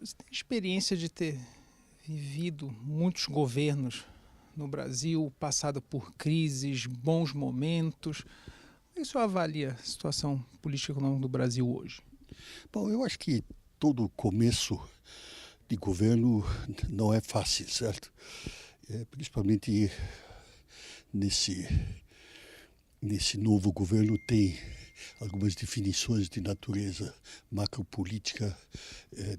Você tem experiência de ter vivido muitos governos no Brasil, passado por crises, bons momentos. Como é que o senhor avalia a situação política e econômica do Brasil hoje? Bom, eu acho que todo começo de governo não é fácil, certo? Principalmente nesse, nesse novo governo tem algumas definições de natureza macropolítica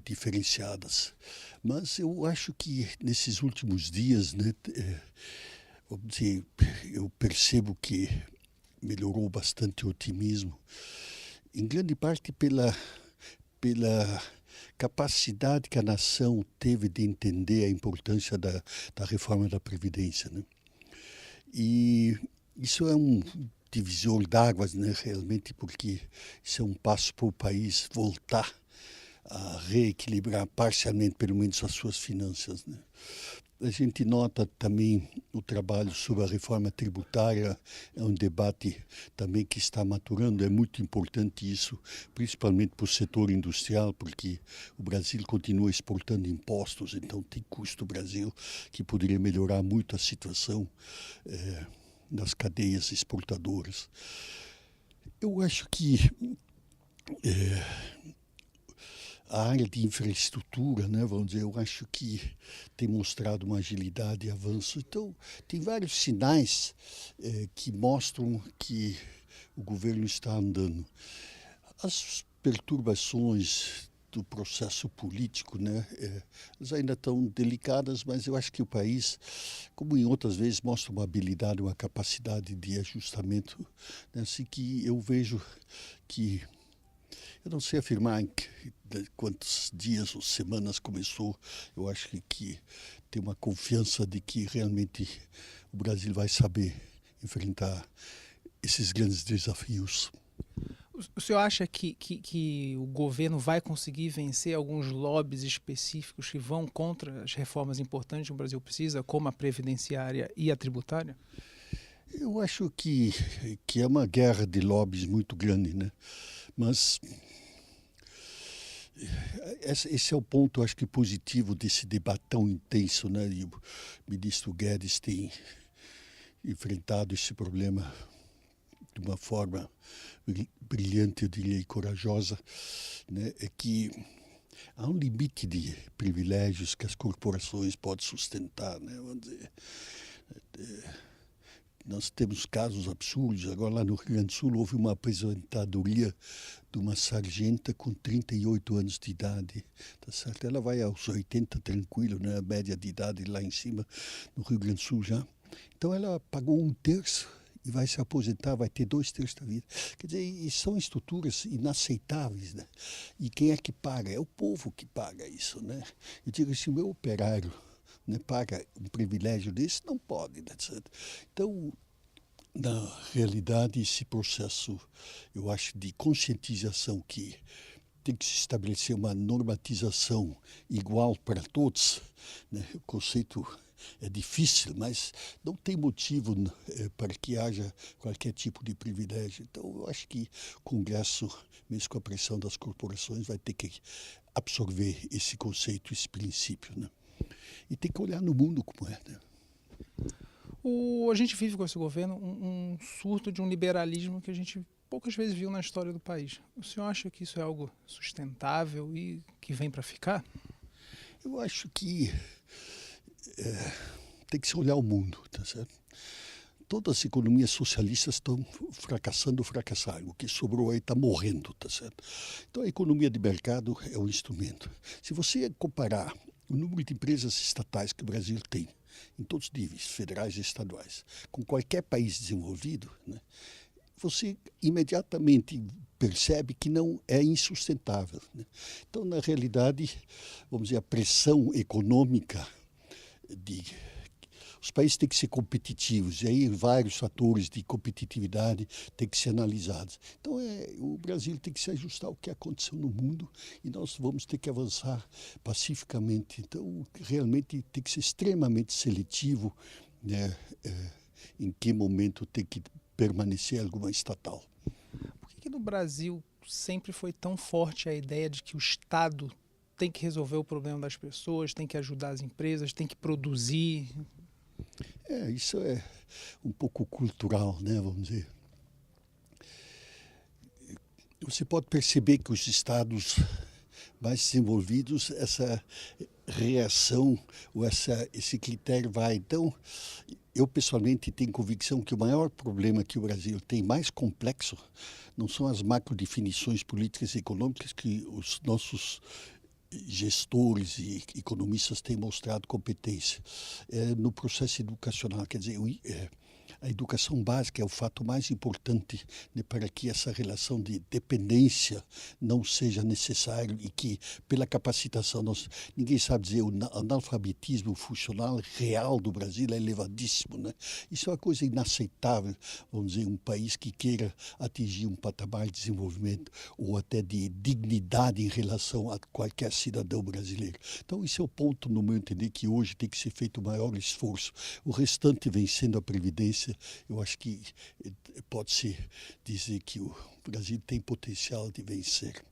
diferenciadas. Mas eu acho que nesses últimos dias, né, vamos dizer, eu percebo que melhorou bastante o otimismo, em grande parte pela capacidade que a nação teve de entender a importância da reforma da Previdência, né? E isso é um divisor d'águas, né, realmente, porque isso é um passo para o país voltar a reequilibrar parcialmente, pelo menos, as suas finanças, né? A gente nota também o trabalho sobre a reforma tributária, é um debate também que está maturando, é muito importante isso, principalmente para o setor industrial, porque o Brasil continua exportando impostos, então tem custo do Brasil que poderia melhorar muito a situação das cadeias exportadoras. Eu acho que a área de infraestrutura, né, vamos dizer, eu acho que tem mostrado uma agilidade e avanço. Então, tem vários sinais que mostram que o governo está andando. As perturbações do processo político, né, elas ainda estão delicadas, mas eu acho que o país, como em outras vezes, mostra uma habilidade, uma capacidade de ajustamento, né, assim que eu vejo que eu não sei afirmar em quantos dias ou semanas começou. Eu acho que tem uma confiança de que realmente o Brasil vai saber enfrentar esses grandes desafios. O senhor acha que o governo vai conseguir vencer alguns lobbies específicos que vão contra as reformas importantes que o Brasil precisa, como a previdenciária e a tributária? Eu acho que é uma guerra de lobbies muito grande, né? Mas esse é o ponto, acho que, positivo desse debate tão intenso, né? E o ministro Guedes tem enfrentado esse problema de uma forma brilhante, eu diria, e corajosa, né? É que há um limite de privilégios que as corporações podem sustentar, né? Vamos dizer, nós temos casos absurdos. Agora, lá no Rio Grande do Sul, houve uma aposentadoria de uma sargenta com 38 anos de idade, tá certo? Ela vai aos 80 tranquilo, né? A média de idade lá em cima, no Rio Grande do Sul já. Então, ela pagou um terço e vai se aposentar, vai ter 2/3 da vida. Quer dizer, e são estruturas inaceitáveis, né? E quem é que paga? É o povo que paga isso, né? Eu digo assim, o meu operário, né, paga um privilégio desse, não pode, né, certo? Então, na realidade, esse processo, eu acho, de conscientização que tem que se estabelecer uma normatização igual para todos, né? O conceito é difícil, mas não tem motivo para que haja qualquer tipo de privilégio. Então, eu acho que o Congresso, mesmo com a pressão das corporações, vai ter que absorver esse conceito, esse princípio, né? E tem que olhar no mundo como é, né? A gente vive com esse governo um surto de um liberalismo que a gente poucas vezes viu na história do país. O senhor acha que isso é algo sustentável e que vem para ficar? Eu acho que tem que se olhar o mundo, tá certo? Todas as economias socialistas estão fracassando ou fracassaram. O que sobrou aí está morrendo, tá certo? Então a economia de mercado é um instrumento. Se você comparar o número de empresas estatais que o Brasil tem, em todos os níveis, federais e estaduais, com qualquer país desenvolvido, né, você imediatamente percebe que não é insustentável, né? Então, na realidade, vamos dizer, a pressão econômica de os países têm que ser competitivos, e aí vários fatores de competitividade têm que ser analisados. Então, o Brasil tem que se ajustar ao que aconteceu no mundo e nós vamos ter que avançar pacificamente. Então, realmente tem que ser extremamente seletivo, né, em que momento tem que permanecer alguma estatal. Por que no Brasil sempre foi tão forte a ideia de que o Estado tem que resolver o problema das pessoas, tem que ajudar as empresas, tem que produzir. Isso é um pouco cultural, né, vamos dizer. Você pode perceber que os estados mais desenvolvidos, essa reação ou esse critério vai. Então, eu pessoalmente tenho convicção que o maior problema que o Brasil tem, mais complexo, não são as macrodefinições políticas e econômicas que os nossos gestores e economistas têm mostrado competência. No processo educacional, quer dizer, a educação básica é o fato mais importante, né, para que essa relação de dependência não seja necessária e que, pela capacitação, ninguém sabe dizer, o analfabetismo funcional real do Brasil é elevadíssimo, né? Isso é uma coisa inaceitável, vamos dizer, um país que queira atingir um patamar de desenvolvimento ou até de dignidade em relação a qualquer cidadão brasileiro. Então, esse é o ponto, no meu entender, que hoje tem que ser feito o maior esforço. O restante vem sendo a Previdência. Eu acho que pode-se dizer que o Brasil tem potencial de vencer.